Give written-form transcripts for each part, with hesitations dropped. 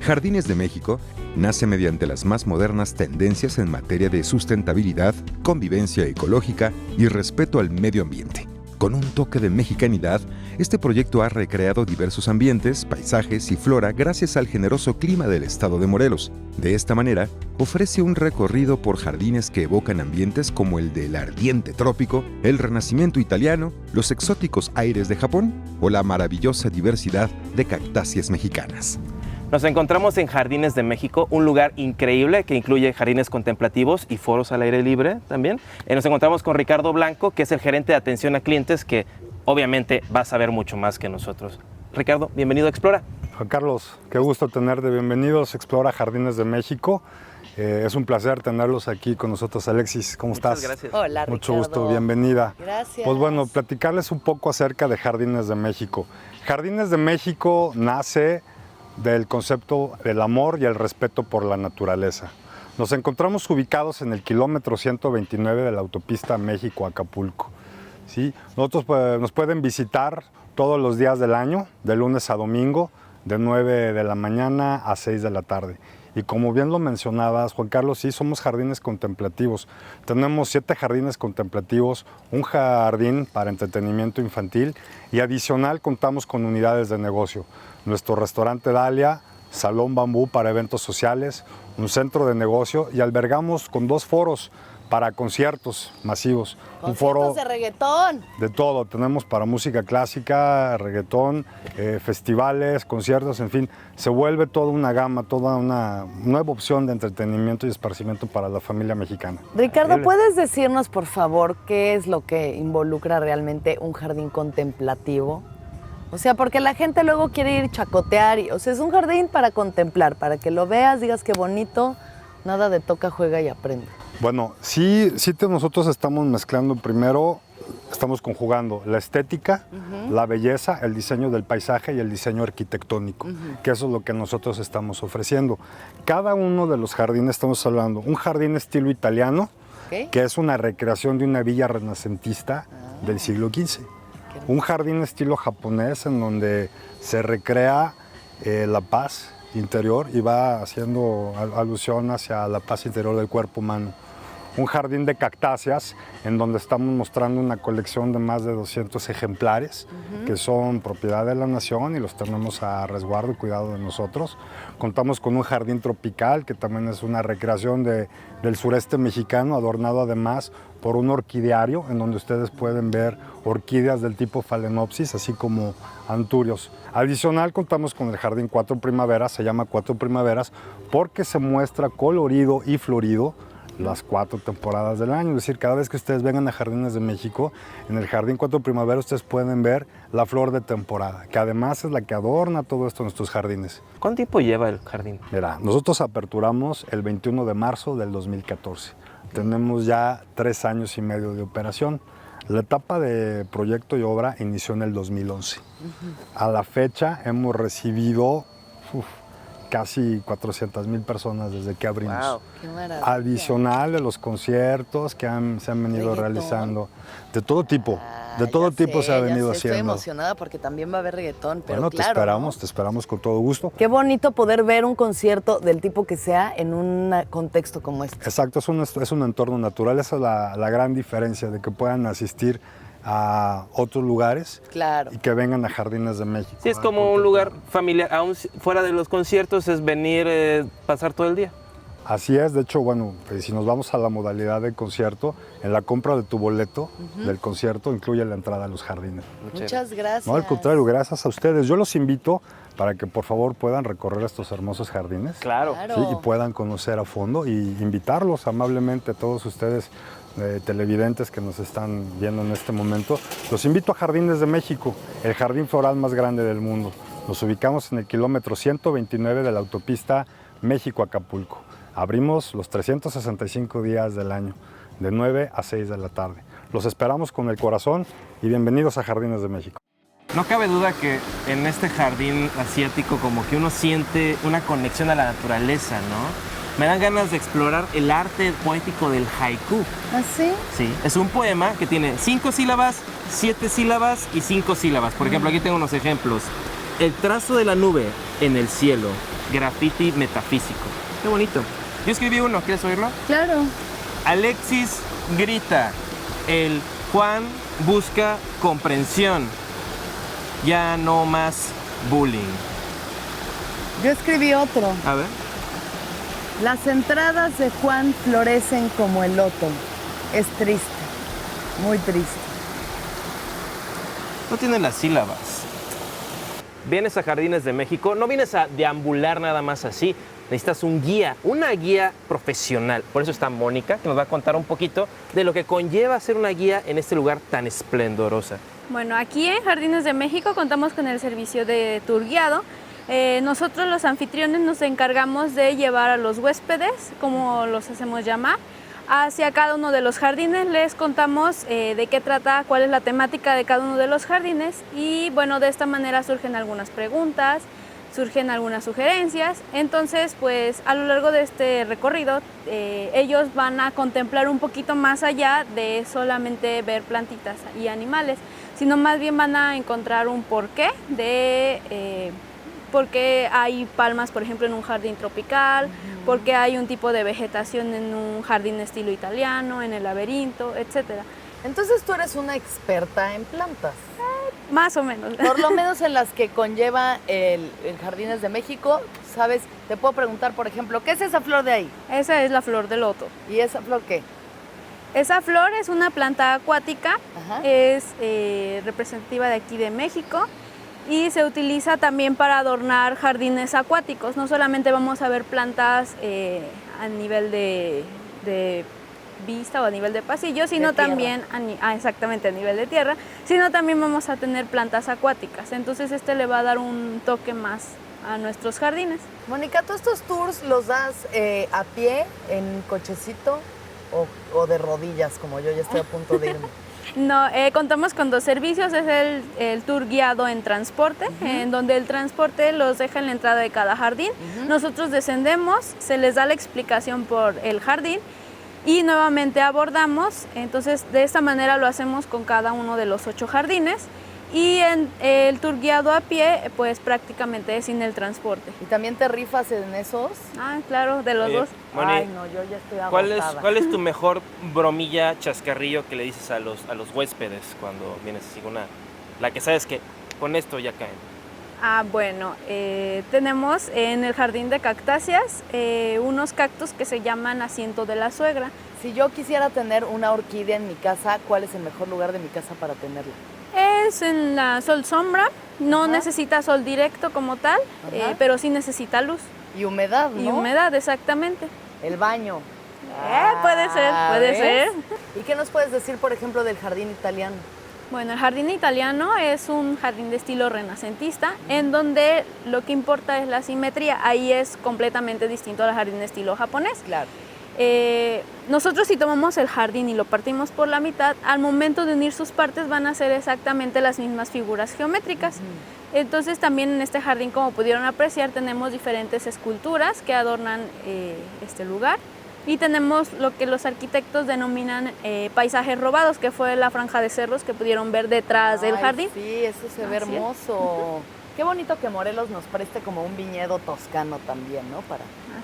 Jardines de México nace mediante las más modernas tendencias en materia de sustentabilidad, convivencia ecológica y respeto al medio ambiente. Con un toque de mexicanidad, este proyecto ha recreado diversos ambientes, paisajes y flora gracias al generoso clima del estado de Morelos. De esta manera, ofrece un recorrido por jardines que evocan ambientes como el del ardiente trópico, el renacimiento italiano, los exóticos aires de Japón o la maravillosa diversidad de cactáceas mexicanas. Nos encontramos en Jardines de México, un lugar increíble que incluye jardines contemplativos y foros al aire libre también. Nos encontramos con Ricardo Blanco, que es el gerente de atención a clientes, que obviamente va a saber mucho más que nosotros. Ricardo, bienvenido a Explora. Juan Carlos, qué gusto tenerte. Bienvenidos a Explora Jardines de México. Es un placer tenerlos aquí con nosotros. Alexis, ¿cómo estás? Muchas gracias. Hola, Ricardo. Mucho gusto, bienvenida. Gracias. Pues bueno, platicarles un poco acerca de Jardines de México. Jardines de México nace del concepto del amor y el respeto por la naturaleza. Nos encontramos ubicados en el kilómetro 129 de la autopista México-Acapulco. ¿Sí? Nosotros nos pueden visitar todos los días del año, de lunes a domingo, de 9 de la mañana a 6 de la tarde. Y como bien lo mencionabas, Juan Carlos, sí, somos jardines contemplativos. Tenemos 7 jardines contemplativos, un jardín para entretenimiento infantil y adicional contamos con unidades de negocio. Nuestro restaurante Dalia, Salón Bambú para eventos sociales, un centro de negocio y albergamos con 2 foros para conciertos masivos. Conciertos un foro de reggaetón. de todo, tenemos para música clásica, reggaetón, festivales, conciertos, en fin, se vuelve toda una gama, toda una nueva opción de entretenimiento y esparcimiento para la familia mexicana. Ricardo, ¿puedes decirnos, por favor, qué es lo que involucra realmente un jardín contemplativo? O sea, porque la gente luego quiere ir chacotear, o sea, es un jardín para contemplar, para que lo veas, digas qué bonito, nada de toca, juega y aprende. Bueno, sí nosotros estamos mezclando primero, estamos conjugando la estética, la belleza, el diseño del paisaje y el diseño arquitectónico, que eso es lo que nosotros estamos ofreciendo. Cada uno de los jardines, estamos hablando, un jardín estilo italiano, que es una recreación de una villa renacentista del siglo XV. Un jardín estilo japonés en donde se recrea la paz interior y va haciendo alusión hacia la paz interior del cuerpo humano. Un jardín de cactáceas en donde estamos mostrando una colección de más de 200 ejemplares que son propiedad de la nación y los tenemos a resguardo y cuidado de nosotros. Contamos con un jardín tropical que también es una recreación del sureste mexicano, adornado además por un orquidiario en donde ustedes pueden ver orquídeas del tipo Phalaenopsis, así como anturios. Adicional, contamos con el jardín Cuatro Primaveras, se llama Cuatro Primaveras porque se muestra colorido y florido las 4 temporadas del año. Es decir, cada vez que ustedes vengan a Jardines de México, en el Jardín Cuatro Primavera ustedes pueden ver la flor de temporada, que además es la que adorna todo esto en nuestros jardines. ¿Cuánto tiempo lleva el jardín? Mira, nosotros aperturamos el 21 de marzo del 2014. Tenemos ya 3 años y medio de operación. La etapa de proyecto y obra inició en el 2011. A la fecha hemos recibido casi 400,000 personas desde que abrimos. Wow, qué maravilla. Adicional de los conciertos que se han venido realizando. De todo tipo, se ha venido haciendo. Estoy emocionada porque también va a haber reggaetón, pero bueno, claro, te esperamos con todo gusto. Qué bonito poder ver un concierto del tipo que sea en un contexto como este. Exacto, es un entorno natural, esa es la gran diferencia de que puedan asistir a otros lugares y que vengan a Jardines de México. Sí, es como un lugar familiar, aún fuera de los conciertos, es venir, pasar todo el día. Así es, de hecho, bueno, si nos vamos a la modalidad de concierto, en la compra de tu boleto del concierto incluye la entrada a los jardines. Muchas gracias. No, al contrario, gracias a ustedes. Yo los invito para que por favor puedan recorrer estos hermosos jardines. Claro. ¿Sí? Y puedan conocer a fondo y invitarlos amablemente a todos ustedes televidentes que nos están viendo en este momento. Los invito a Jardines de México, el jardín floral más grande del mundo. Nos ubicamos en el kilómetro 129 de la autopista México-Acapulco. Abrimos los 365 días del año, de 9 a 6 de la tarde. Los esperamos con el corazón y bienvenidos a Jardines de México. No cabe duda que en este jardín asiático como que uno siente una conexión a la naturaleza, ¿no? Me dan ganas de explorar el arte poético del haiku. ¿Ah, sí? Sí, es un poema que tiene 5 sílabas, 7 sílabas y 5 sílabas. Por ejemplo, aquí tengo unos ejemplos. El trazo de la nube en el cielo, graffiti metafísico. Qué bonito. Yo escribí uno, ¿quieres oírlo? Claro. Alexis grita, el Juan busca comprensión, ya no más bullying. Yo escribí otro. A ver. Las entradas de Juan florecen como el loto. Es triste, muy triste. No tienen las sílabas. Vienes a Jardines de México, no vienes a deambular nada más así. Necesitas un guía, una guía profesional. Por eso está Mónica, que nos va a contar un poquito de lo que conlleva ser una guía en este lugar tan esplendorosa. Bueno, aquí en Jardines de México contamos con el servicio de tour guiado. Nosotros los anfitriones nos encargamos de llevar a los huéspedes, como los hacemos llamar, hacia cada uno de los jardines. Les contamos de qué trata, cuál es la temática de cada uno de los jardines y bueno, de esta manera surgen algunas preguntas, surgen algunas sugerencias. Entonces, pues a lo largo de este recorrido, ellos van a contemplar un poquito más allá de solamente ver plantitas y animales, sino más bien van a encontrar un porqué de por qué hay palmas, por ejemplo, en un jardín tropical, por qué hay un tipo de vegetación en un jardín estilo italiano, en el laberinto, etcétera. Entonces tú eres una experta en plantas. Más o menos. Por lo menos en las que conlleva el Jardines de México, ¿sabes? Te puedo preguntar, por ejemplo, ¿qué es esa flor de ahí? Esa es la flor de loto. ¿Y esa flor qué? Esa flor es una planta acuática, Ajá. es representativa de aquí de México y se utiliza también para adornar jardines acuáticos. No solamente vamos a ver plantas a nivel de vista o a nivel de pasillo, sino también exactamente a nivel de tierra, sino también vamos a tener plantas acuáticas. Entonces le va a dar un toque más a nuestros jardines. Mónica, ¿tú estos tours los das a pie, en cochecito o de rodillas, como yo ya estoy a punto de irme? No, contamos con dos servicios, es el tour guiado en transporte, en donde el transporte los deja en la entrada de cada jardín. Nosotros descendemos, se les da la explicación por el jardín y nuevamente abordamos. Entonces de esta manera lo hacemos con cada uno de los 8 jardines. Y en el tour guiado a pie, pues prácticamente es sin el transporte. ¿Y también te rifas en esos? Ah, claro, de los Oye, dos. Moni, Ay, no, yo ya estoy agotada. ¿Cuál es tu mejor bromilla, chascarrillo que le dices a los huéspedes cuando vienes así con la que sabes que con esto ya caen? Ah, bueno, tenemos en el jardín de cactáceas unos cactus que se llaman asiento de la suegra. Si yo quisiera tener una orquídea en mi casa, ¿cuál es el mejor lugar de mi casa para tenerla? Es en la sol sombra, no necesita sol directo como tal, pero sí necesita luz. Y humedad, ¿no? Y humedad, exactamente. El baño. Puede ser. ¿Y qué nos puedes decir, por ejemplo, del jardín italiano? Bueno, el jardín italiano es un jardín de estilo renacentista, en donde lo que importa es la simetría. Ahí es completamente distinto al jardín de estilo japonés. Claro. Nosotros si tomamos el jardín y lo partimos por la mitad, al momento de unir sus partes van a ser exactamente las mismas figuras geométricas. Entonces también en este jardín, como pudieron apreciar, tenemos diferentes esculturas que adornan este lugar. Y tenemos lo que los arquitectos denominan paisajes robados, que fue la franja de cerros que pudieron ver detrás del jardín. Sí, eso se ve hermoso. Qué bonito que Morelos nos preste como un viñedo toscano también, ¿no?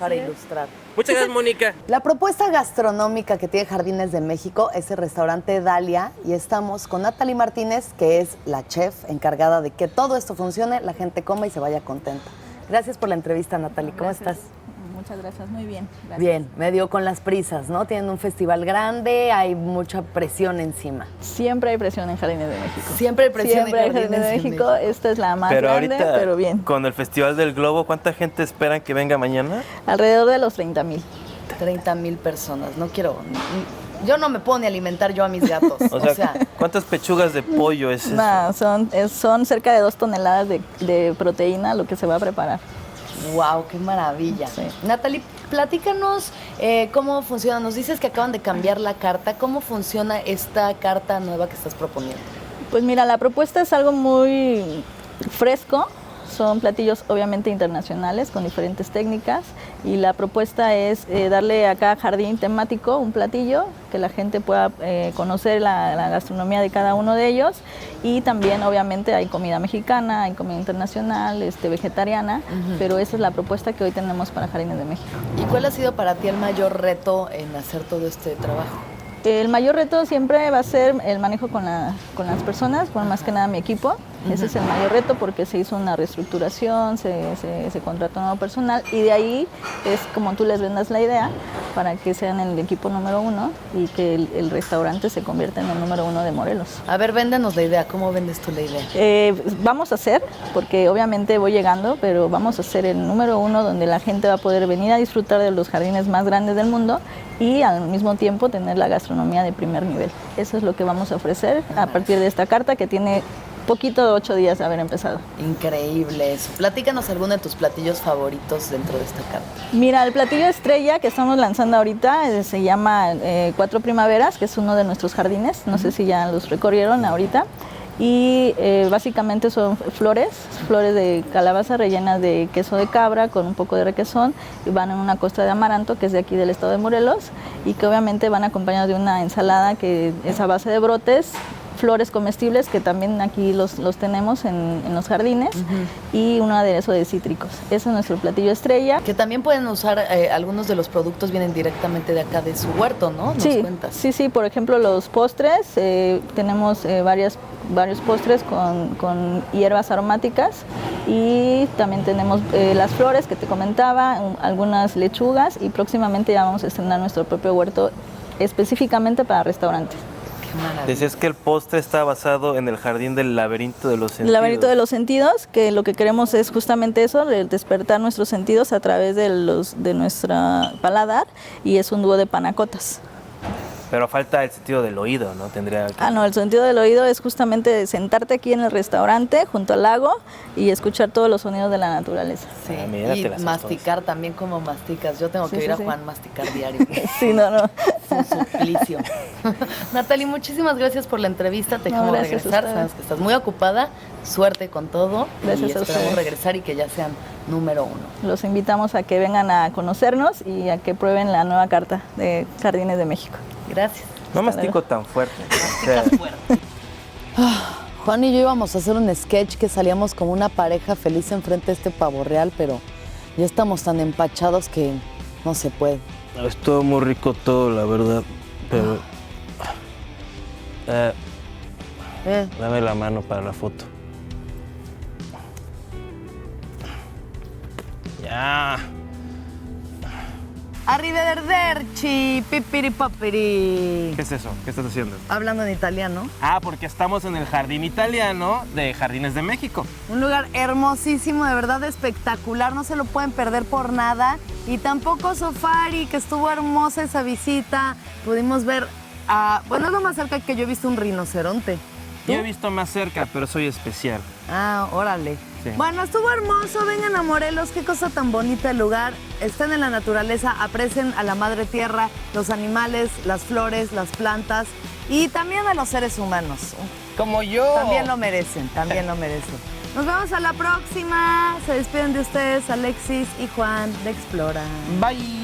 Para ilustrar. Muchas gracias, Mónica. La propuesta gastronómica que tiene Jardines de México es el restaurante Dalia y estamos con Natalie Martínez, que es la chef encargada de que todo esto funcione, la gente coma y se vaya contenta. Gracias por la entrevista, Natalie. ¿Cómo estás? Muchas gracias, muy bien. Gracias. Bien, medio con las prisas, ¿no? Tienen un festival grande, hay mucha presión encima. Siempre hay presión en Jardines de México. Siempre hay presión Siempre hay en Jardines de México. Esta es la más grande, ahorita, pero bien. Con el Festival del Globo, ¿cuánta gente esperan que venga mañana? Alrededor de los 30,000. 30,000 personas, no quiero... Yo no me puedo ni alimentar yo a mis gatos. O sea, ¿cuántas pechugas de pollo es eso? No, son cerca de 2 toneladas de proteína lo que se va a preparar. ¡Wow! ¡Qué maravilla! Sí. Natalie, platícanos cómo funciona. Nos dices que acaban de cambiar la carta. ¿Cómo funciona esta carta nueva que estás proponiendo? Pues mira, la propuesta es algo muy fresco, Son platillos obviamente internacionales con diferentes técnicas y la propuesta es darle a cada jardín temático un platillo que la gente pueda conocer la gastronomía de cada uno de ellos, y también obviamente hay comida mexicana, hay comida internacional, vegetariana, pero esa es la propuesta que hoy tenemos para Jardines de México. ¿Y cuál ha sido para ti el mayor reto en hacer todo este trabajo? El mayor reto siempre va a ser el manejo con las personas, más que nada mi equipo. Ese es el mayor reto porque se hizo una reestructuración, se contrató nuevo personal, y de ahí es como tú les vendas la idea para que sean el equipo número 1 y que el restaurante se convierta en el número 1 de Morelos. A ver, véndanos la idea. ¿Cómo vendes tú la idea? Vamos a hacer, porque obviamente voy llegando, pero vamos a ser el número 1 donde la gente va a poder venir a disfrutar de los jardines más grandes del mundo y al mismo tiempo tener la gastronomía de primer nivel. Eso es lo que vamos a ofrecer a partir de esta carta que tiene poquito de 8 días de haber empezado. Increíble eso. Platícanos alguno de tus platillos favoritos dentro de esta carta. Mira, el platillo estrella que estamos lanzando ahorita se llama Cuatro Primaveras, que es uno de nuestros jardines. No sé si ya los recorrieron ahorita. Y básicamente son flores de calabaza rellenas de queso de cabra con un poco de requesón, y van en una costra de amaranto que es de aquí del estado de Morelos, y que obviamente van acompañados de una ensalada que es a base de brotes, flores comestibles que también aquí los tenemos en los jardines, y un aderezo de cítricos. Ese es nuestro platillo estrella. Que también pueden usar, algunos de los productos vienen directamente de acá de su huerto, ¿no? ¿Nos cuentas? Sí, por ejemplo los postres, tenemos varios postres con hierbas aromáticas, y también tenemos las flores que te comentaba, algunas lechugas, y próximamente ya vamos a estrenar nuestro propio huerto específicamente para restaurantes. Decías que el postre está basado en el jardín del laberinto de los sentidos. El laberinto de los sentidos, que lo que queremos es justamente eso, despertar nuestros sentidos a través de nuestra paladar, y es un dúo de panacotas. Pero falta el sentido del oído, ¿no? Tendría que... No, el sentido del oído es justamente sentarte aquí en el restaurante junto al lago y escuchar todos los sonidos de la naturaleza. Sí, mira, y masticar también como masticas. Yo tengo que ir a Juan masticar diario. Sí, no. Es un suplicio. Natalie, muchísimas gracias por la entrevista. Te dejamos regresar. Sabes que estás muy ocupada. Suerte con todo. Gracias y a esperamos ustedes. regresar y que ya sean número 1. Los invitamos a que vengan a conocernos y a que prueben la nueva carta de Jardines de México. Gracias. No mastico tan fuerte. Juan y yo íbamos a hacer un sketch que salíamos como una pareja feliz enfrente de este pavo real, pero ya estamos tan empachados que no se puede. Estuvo muy rico todo, la verdad, pero... Dame la mano para la foto. Ya. Arrivederci, pipiri papiri. ¿Qué es eso? ¿Qué estás haciendo? Hablando en italiano. Porque estamos en el jardín italiano de Jardines de México. Un lugar hermosísimo, de verdad espectacular, no se lo pueden perder por nada. Y tampoco Safari, que estuvo hermosa esa visita. Pudimos ver, es lo más cerca que yo he visto un rinoceronte. Yo he visto más cerca, pero soy especial. Órale. Sí. Bueno, estuvo hermoso, vengan a Morelos, qué cosa tan bonita el lugar. Estén en la naturaleza, aprecien a la madre tierra, los animales, las flores, las plantas y también a los seres humanos. Como yo. También lo merecen, también lo merecen. Nos vemos a la próxima. Se despiden de ustedes Alexis y Juan de Explora. Bye.